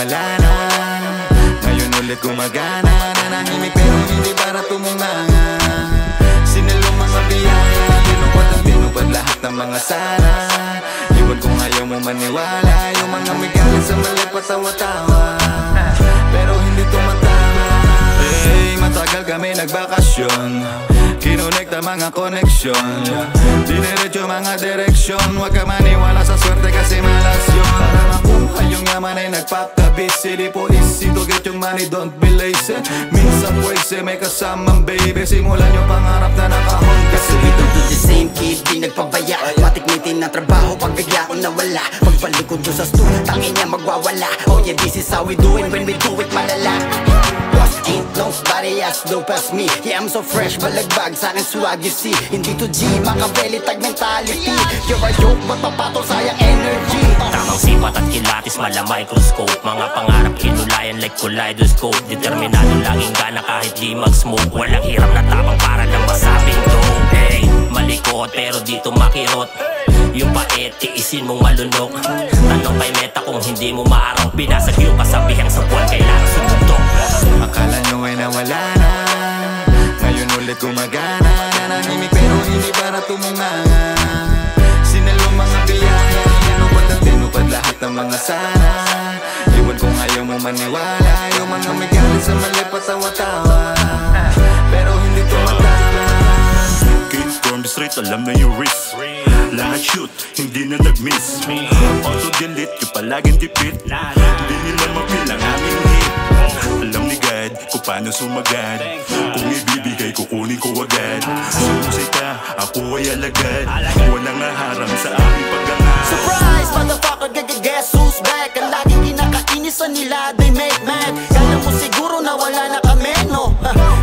nawala na. Ngayon ulit gumagana. Nanahimik pero hindi para tumunganga. Sinalong mga biyaya, tinupad ang tinupad lahat ng mga sana. Iwan kung ayaw mo maniwala, yung mga may galit sa mali patawa-tawa, pero hindi tumatama. Hey, matagal kami nagbakasyon, kinonekta mga koneksyon, diniretso mga direksyon. Huwag ka maniwala sa swerte kasi malas yun. Para makuha yung yaman ay nagpakabis. City police, to get yung money, don't be lazy. Minsan pwese may kasamang baby. Simulan yung pangarap na nakahong kasi we don't do the same kid, di nagpabaya. Matikmitin na trabaho pag bigla ko nawala. Pagbalik ko doon sa stool, tangin niya magwawala. Oh yeah, this is how we do it when we do it malala. Ain't nobody as dope as me. Yeah, I'm so fresh, balagbag sa'kin swag you see. Hindi to G, Machiavelli tag mentality. You're a joke, ba't papatol sayang energy? Tamang sipat at kilatis, mala microscope. Mga pangarap kinulayan like kaleidoscope. Determinado laging gana kahit di mag-smoke. Walang hirap na tapang para lang masabing dope. Hey, malikot pero dito makirot. Yung pait, tiisin mong malunok. Tanong kay Meta kung hindi mo maarang. Binasag yung kasabihang sa buwan, kailangan sumundok. Akala nyo ay nawala na, ngayon ulit gumagana. Nanahimik pero hindi para tumunganga. Sinalong mga biyaya, tinupad ang tinupad lahat ng mga sana. Iwan kung ayaw mo maniwala, yung mga may galit sa mali patawa-tawa, pero hindi tumatama. Kid from the street, alam na yung risk. Lahat shoot, hindi na nag-miss. Auto-delete, yung palaging tipid. Hindi nila mapil ang aming hit. Alam ni God kung paano sumagad. Kung ibibigay, kukunin ko agad. Sa musika, ako ay alagad. Walang naharang sa aming pag-angat. Surprise, motherfucker, guess who's back? Ang laging kinakainisan nila, they make mad. Kala mo siguro na wala na kami, no?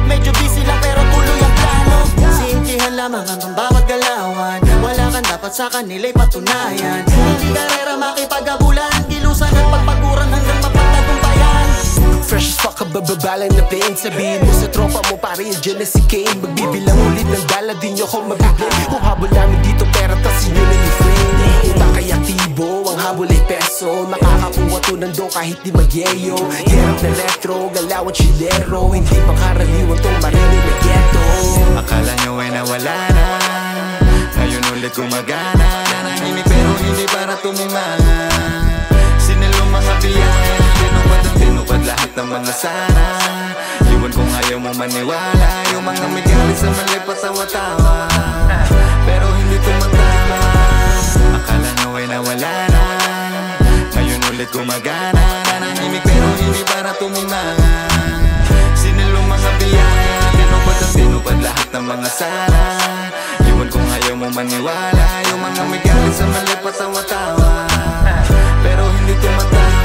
Medyo busy lang pero tuloy ang plano. Sintihan lamang ang bawat galawan. Wala kang dapat sa kanila'y patunayan. Hindi karera makipag-abulan, kilusan at pagpaguran hanggang mapagtagumpayan. Fresh as fuck, kabababalang na pain. Sabihin mo sa tropa mo pare yung dyan na si Kane. Magbibilang ulit ng dala, di nyo ko mabibigay. Kung habol namin dito pera, tasin nyo na yung friend. Iba kaya tibo, ang habol ay peso. Makakakuha to nandun kahit di magyeyo. Hirap na retro, galawan chilero. Hindi makaraniwan tong marinig na ghetto. Akala nyo ay nawala na, ngayon ulit gumagana. Nanahimik pero hindi para tumunganga. Sinalong mga biyaya, tinupad ang tinupad lahat ng mga sana. Iwan kung ayaw mo maniwala, yung mga may galit sa mali patawa-tawa, pero hindi tumatama. Akala nyo ay nawala na, ngayon ulit gumagana. Nanahimik pero hindi para tumunganga. Sinalong mga biyaya, tinupad ang tinupad lahat ng mga sana. Iwan kung ayaw mo maniwala, yung mga may galit sa mali patawa-tawa, pero hindi tumatama.